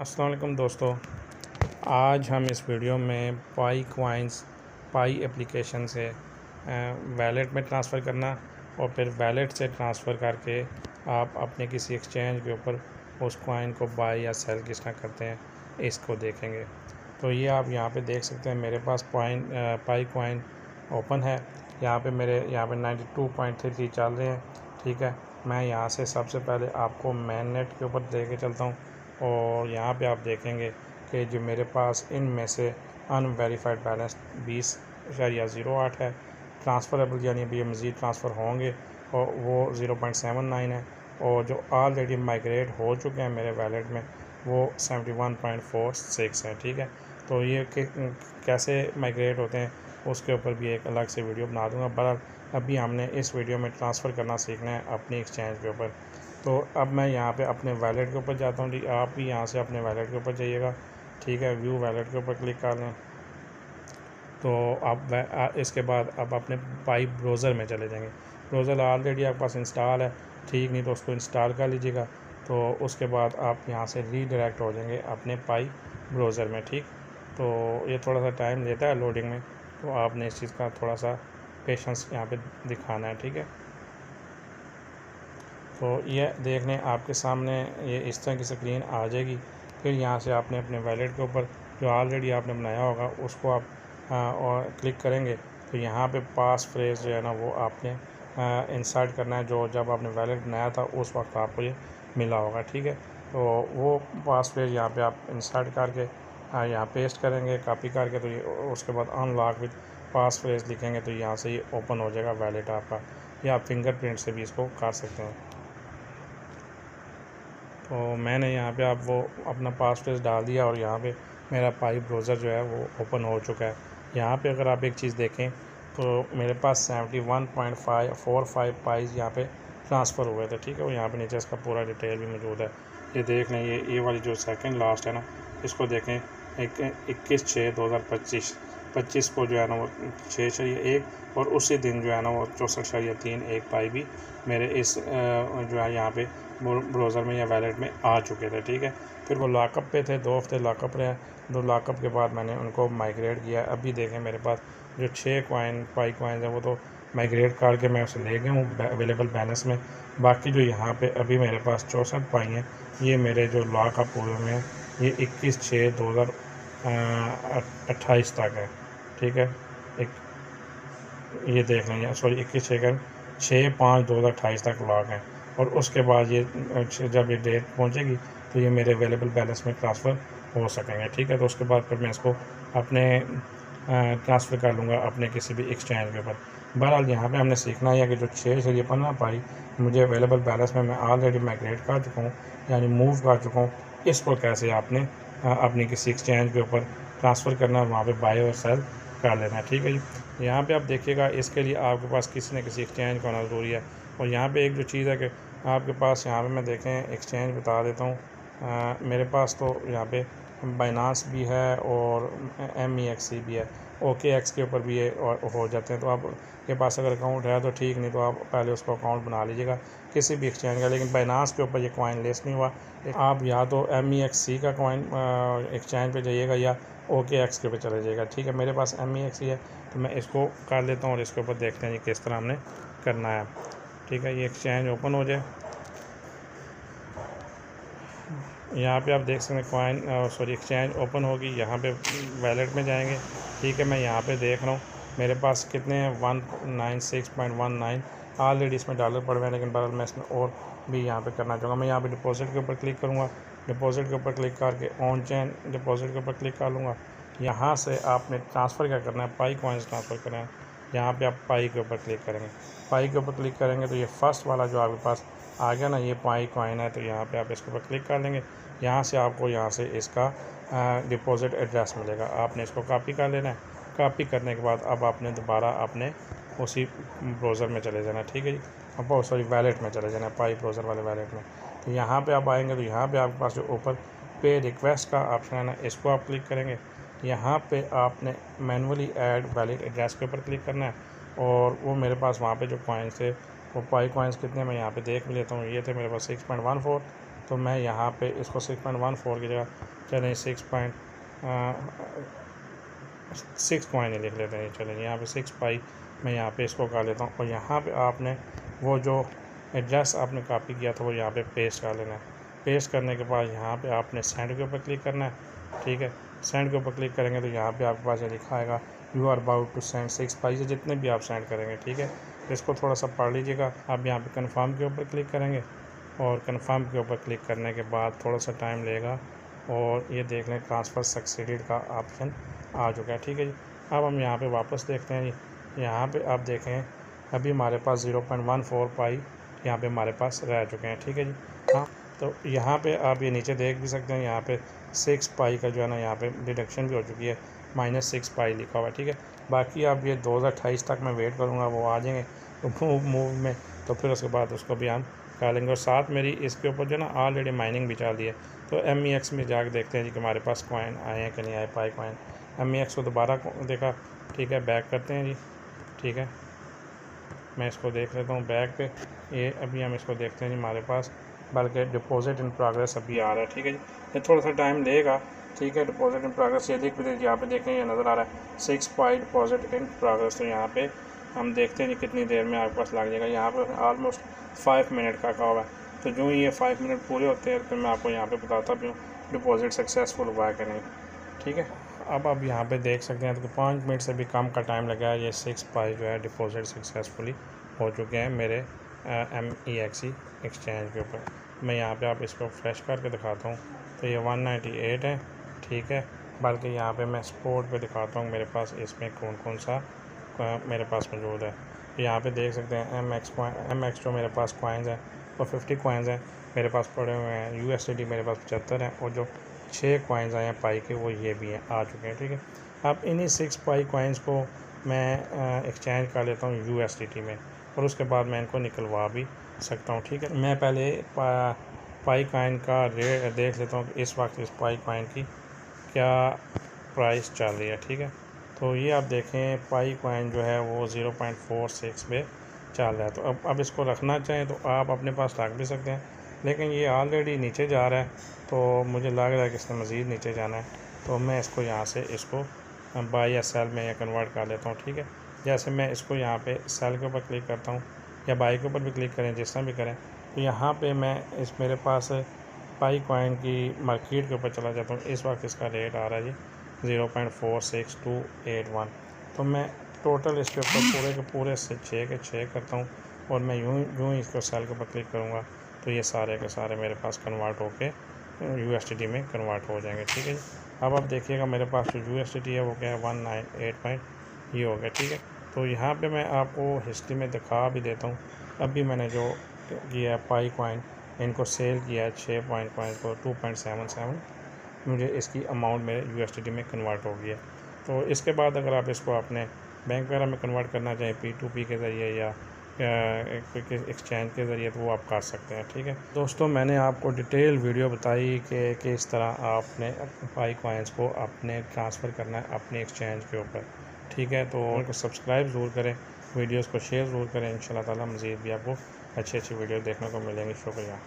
अस्सलाम वालेकुम दोस्तों, आज हम इस वीडियो में पाई एप्लीकेशन से वैलेट में ट्रांसफ़र करना और फिर वैलेट से ट्रांसफ़र करके आप अपने किसी एक्सचेंज के ऊपर उस कॉइन को बाय या सेल किस तरह करते हैं, इसको देखेंगे। तो ये आप यहाँ पे देख सकते हैं, मेरे पास पाई कॉइन ओपन है। यहाँ पे 92.33 चल रहे हैं। ठीक है, मैं यहाँ से सबसे पहले आपको मेन नेट के ऊपर लेके चलता हूँ और यहाँ पे आप देखेंगे कि जो मेरे पास इनमें से अनवेरीफाइड बैलेंस 20.08 है। ट्रांसफ़रेबल यानी अभी मज़ीद ट्रांसफ़र होंगे और वो 0.79 है, और जो ऑलरेडी माइग्रेट हो चुके हैं मेरे वैलेट में वो 71.46 है। ठीक है, तो ये कैसे माइग्रेट होते हैं उसके ऊपर भी एक अलग से वीडियो बना दूंगा। बहरहाल अभी हमने इस वीडियो में ट्रांसफ़र करना सीखना है अपनी एक्सचेंज के ऊपर। तो अब मैं यहाँ पे अपने वैलेट के ऊपर जाता हूँ। आप भी यहाँ से अपने वैलेट के ऊपर जाइएगा। ठीक है, व्यू वैलेट के ऊपर क्लिक कर लें। तो आप इसके बाद अब अपने पाई ब्राउज़र में चले जाएंगे। ब्राउज़र ऑलरेडी आपके पास इंस्टॉल है, ठीक, नहीं तो उसको इंस्टॉल कर लीजिएगा। तो उसके बाद आप यहाँ से रीडायरेक्ट हो जाएंगे अपने पाई ब्राउज़र में। ठीक, तो ये थोड़ा सा टाइम लेता है लोडिंग में, तो आपने इस चीज़ का थोड़ा सा पेशेंस यहाँ पे दिखाना है। ठीक है, तो ये देख लें आपके सामने ये इस तरह की स्क्रीन आ जाएगी। फिर यहाँ से आपने अपने वैलेट के ऊपर जो ऑलरेडी आपने बनाया होगा उसको आप और क्लिक करेंगे। तो यहाँ पे पास फ्रेज़ जो है ना वो आपने इंसर्ट करना है, जो जब आपने वैलेट बनाया था उस वक्त आपको ये मिला होगा। ठीक है, तो वो पास फ्रेज़ यहाँ पे आप इंसर्ट करके यहाँ पेस्ट करेंगे कॉपी करके। तो ये उसके बाद अनलॉक विद पास फ्रेज़ लिखेंगे तो यहाँ से ये ओपन हो जाएगा वैलेट आपका, या आप फिंगरप्रिंट से भी इसको कर सकते हैं। तो मैंने यहाँ पे आप वो अपना पासवर्ड डाल दिया और यहाँ पे मेरा पाई ब्राउज़र जो है वो ओपन हो चुका है। यहाँ पे अगर आप एक चीज़ देखें तो मेरे पास 71.45 पाइज यहाँ पे ट्रांसफ़र हुए थे। ठीक है, वो यहाँ पे नीचे इसका पूरा डिटेल भी मौजूद है। ये देख लें, ये वाली जो सेकंड लास्ट है ना, इसको देखें, 21/6/2025 को जो है ना वो 6.1 और उसी दिन जो है ना वो 64.3 एक पाई भी मेरे इस जो है यहाँ पे ब्राउज़र में या वैलेट में आ चुके थे। ठीक है, फिर वो लॉकअप पे थे, 2 हफ्ते लॉकअप रहे। 2 लॉकअप के बाद मैंने उनको माइग्रेट किया। अभी देखें मेरे पास जो 6 पाई कॉइन्स हैं वो तो माइग्रेट करके मैं उसे ले गया हूँ अवेलेबल बैलेंस में। बाकी जो यहाँ पे अभी मेरे पास 64 पाई हैं, ये मेरे जो लॉकअप हुए हुए हैं ये 21/6/2028 तक है। ठीक है, एक ये देख लें, सॉरी 6/5/2028 तक लॉक है, और उसके बाद ये जब ये डेट पहुंचेगी तो ये मेरे अवेलेबल बैलेंस में ट्रांसफ़र हो सकेंगे। ठीक है, तो उसके बाद फिर मैं इसको अपने ट्रांसफ़र कर लूँगा अपने किसी भी एक्सचेंज के ऊपर। बहरहाल यहाँ पे हमने सीखना है कि जो 6 से ये 15 पाई मुझे अवेलेबल बैलेंस में मैं ऑलरेडी माइग्रेट कर चुका हूँ, यानी मूव कर चुका हूँ, इसको कैसे आपने अपनी किसी एक्सचेंज के ऊपर ट्रांसफ़र करना, वहाँ पर बाय और सेल कर लेना है। ठीक है जी, यहाँ पे आप देखिएगा, इसके लिए आपके पास किसी न किसी एक्सचेंज का होना ज़रूरी है। और यहाँ पे एक जो चीज़ है कि आपके पास यहाँ पे मैं देखें एक्सचेंज बता देता हूँ। मेरे पास तो यहाँ पे बाइनांस भी है और MEXC भी है, OKX के ऊपर भी ये और हो जाते हैं। तो आपके पास अगर अकाउंट है तो ठीक, नहीं तो आप पहले उसको अकाउंट बना लीजिएगा किसी भी एक्सचेंज का। लेकिन बाइनांस के ऊपर ये कॉइन लिस्ट नहीं हुआ। आप या तो MEXC का कॉइन एक्सचेंज पे जाइएगा या OKX के ऊपर चले जाइएगा। ठीक है, मेरे पास MEXC है तो मैं इसको कर लेता हूँ और इसके ऊपर देखते हैं ये किस तरह हमने करना है। ठीक है, ये एक्सचेंज ओपन हो जाए। यहाँ पे आप देख सकते हैं एक्सचेंज ओपन होगी। यहाँ पे वैलेट में जाएंगे। ठीक है, मैं यहाँ पे देख रहा हूँ मेरे पास कितने हैं, 196.19 ऑलरेडी इसमें डॉलर पड़ हुए हैं, लेकिन बहरहाल मैं इसमें और भी यहाँ पे करना चाहूँगा। मैं यहाँ पे डिपॉजिट के ऊपर क्लिक करूँगा। डिपॉजिट के ऊपर क्लिक करके ऑन चेन डिपॉजिट के ऊपर क्लिक कर लूँगा। यहाँ से आपने ट्रांसफ़र क्या करना है, पाई कॉइन्स ट्रांसफ़र करना है। यहाँ पे आप पाई के ऊपर क्लिक करेंगे। पाई के ऊपर क्लिक करेंगे तो ये फर्स्ट वाला जो आपके पास आ गया ना, ये पाई कॉइन है, तो यहाँ पे आप इसके ऊपर क्लिक कर लेंगे। यहाँ से आपको यहाँ से इसका डिपॉजिट एड्रेस मिलेगा, आपने इसको कॉपी कर लेना है। कॉपी करने के बाद अब आपने दोबारा अपने उसी ब्राउज़र में चले जाना है। ठीक है जी, अब सॉरी वैलेट में चले जाना है, पाई ब्राउज़र वाले वैलेट में। तो यहाँ पे आप आएंगे तो यहाँ पे आपके पास जो ऊपर पे रिक्वेस्ट का ऑप्शन है ना, इसको आप क्लिक करेंगे। यहाँ पे आपने मैनुअली ऐड वैलिड एड्रेस के ऊपर क्लिक करना है, और वो मेरे पास वहाँ पे जो कॉइन्स थे वो पाई कॉइन्स कितने मैं यहाँ पे देख भी लेता हूँ। ये थे मेरे पास 6.14 तो मैं यहाँ पे इसको 6.14 की जगह चलें 6 कॉइन ही लिख लेते हैं। चलें यहाँ पे 6 पाई मैं यहाँ पे इसको कर लेता हूँ। और यहाँ पे आपने वो जो एड्रेस आपने कॉपी किया था वो यहाँ पे पेस्ट कर लेना है। पेस्ट करने के बाद यहाँ पे आपने सेंड के ऊपर क्लिक करना है। ठीक है, सेंड के ऊपर क्लिक करेंगे तो यहाँ पे आपके पास ये लिखा आएगा you are about to send 6 पाई से जितने भी आप सेंड करेंगे। ठीक है, इसको थोड़ा सा पढ़ लीजिएगा। आप यहाँ पे कन्फर्म के ऊपर क्लिक करेंगे और कन्फर्म के ऊपर क्लिक करने के बाद थोड़ा सा टाइम लेगा और ये देख लें ट्रांसफ़र सक्सीडेड का ऑप्शन आ चुका है। ठीक है जी, अब हम यहाँ पे वापस देखते हैं जी। यहाँ पे आप देखें अभी हमारे पास 0.14 पाई यहाँ पे हमारे पास रह चुके हैं। ठीक है जी, हाँ, तो यहाँ पे आप ये नीचे देख भी सकते हैं। यहाँ पे 6 पाई का जो है ना यहाँ पे डिडक्शन भी हो चुकी है, -6 पाई लिखा हुआ है। ठीक है, बाकी आप ये 2028 तक मैं वेट करूँगा, वो आ जाएंगे तो मूव में, तो फिर उसके बाद उसको भी हम कर लेंगे। और साथ मेरी इसके ऊपर जो है ना ऑलरेडी माइनिंग भी चल रही है। तो MEX में जाके देखते हैं जी कि हमारे पास कॉइन आए हैं कि नहीं आए, पाई कॉइन। MEX को दोबारा देखा। ठीक है, बैक करते हैं जी। ठीक है, मैं इसको देख लेता हूँ बैक पे। ये अभी हम इसको देखते हैं जी, हमारे पास बल्कि डिपॉजिट इन प्रोग्रेस अभी आ रहा है। ठीक है जी, ये थोड़ा सा टाइम लेगा। ठीक है, डिपॉजिट इन प्रोग्रेस ये देख लीजिए, यहाँ पे देखें ये नज़र आ रहा है 6 पाई डिपॉजिट इन प्रोग्रेस। तो यहाँ पे हम देखते हैं जी कितनी देर में आपके पास लग जाएगा। यहाँ पर ऑलमोस्ट 5 मिनट का हुआ है। तो जो ही ये 5 मिनट पूरे होते हैं तो मैं आपको यहाँ पे बताता भी हूँ डिपॉजिट सक्सेसफुल हुआ है कि नहीं। ठीक है, अब आप यहाँ पे देख सकते हैं तो 5 मिनट से भी कम का टाइम लगा है। ये 6 पाई जो है डिपॉजिट सक्सेसफुली हो चुके हैं मेरे MEX एक्सचेंज के ऊपर। मैं यहाँ पे आप इसको फ्रेश करके दिखाता हूँ तो ये 198 है। ठीक है, बल्कि यहाँ पे मैं स्पोर्ट पे दिखाता हूँ मेरे पास इसमें कौन कौन सा मेरे पास मौजूद है। यहाँ पे देख सकते हैं MX जो मेरे पास कॉइन्स हैं वो 50 कॉइन्स हैं मेरे पास पड़े हुए हैं। USDT मेरे पास 75 हैं और जो 6 कॉइन्स आए हैं पाई के वो ये भी हैं, आ चुके हैं। ठीक है, अब इन्हीं 6 पाई कॉइन्स को मैं एक्सचेंज कर लेता हूँ USDT में और उसके बाद मैं इनको निकलवा भी सकता हूँ। ठीक है, मैं पहले पाई कॉइन का रेट देख लेता हूँ कि इस वक्त इस पाई कॉइन की क्या प्राइस चल रही है। ठीक है, तो ये आप देखें पाई कॉइन जो है वो 0.46 पे चल रहा है। तो अब इसको रखना चाहें तो आप अपने पास रख भी सकते हैं, लेकिन ये ऑलरेडी नीचे जा रहा है तो मुझे लग रहा है कि इसने मज़ीद नीचे जाना है। तो मैं इसको यहाँ से इसको बाई या सेल में या कन्वर्ट कर लेता हूँ। ठीक है, जैसे मैं इसको यहाँ पे सेल के ऊपर क्लिक करता हूँ या बाई के ऊपर भी क्लिक करें, जिस तरह भी करें, तो यहाँ पे मैं मेरे पास पाई कॉइन की मार्केट के ऊपर चला जाता हूँ। इस वक्त इसका रेट आ रहा है जी 0.46281। तो मैं टोटल इसके ऊपर पूरे के पूरे से 6 के 6 करता हूँ और मैं यूँ ही इसको सेल के ऊपर क्लिक करूँगा तो ये सारे के सारे मेरे पास कन्वर्ट होके USDT में कन्वर्ट हो जाएंगे। ठीक है जी, अब आप देखिएगा मेरे पास जो USDT है वो क्या है 198 ये हो गया। ठीक है, तो यहाँ पे मैं आपको हिस्ट्री में दिखा भी देता हूँ। अभी मैंने जो किया पाई कॉइन इनको सेल किया है 6 कॉइन को 2.77, मुझे इसकी अमाउंट मेरे USDT में कन्वर्ट हो गई है। तो इसके बाद अगर आप इसको अपने बैंक वगैरह में कन्वर्ट करना चाहें P2P के ज़रिए या एक्सचेंज के ज़रिए तो वो आप कर सकते हैं। ठीक है दोस्तों, मैंने आपको डिटेल वीडियो बताई कि किस तरह आपने पाई कॉइन्स को अपने ट्रांसफ़र करना है अपने एक्सचेंज के ऊपर। ठीक है, तो उनको सब्सक्राइब ज़रूर करें, वीडियोज़ को शेयर ज़रूर करें। इंशाल्लाह ताला मज़ीद भी आपको अच्छी वीडियो देखने को मिलेंगी। शुक्रिया।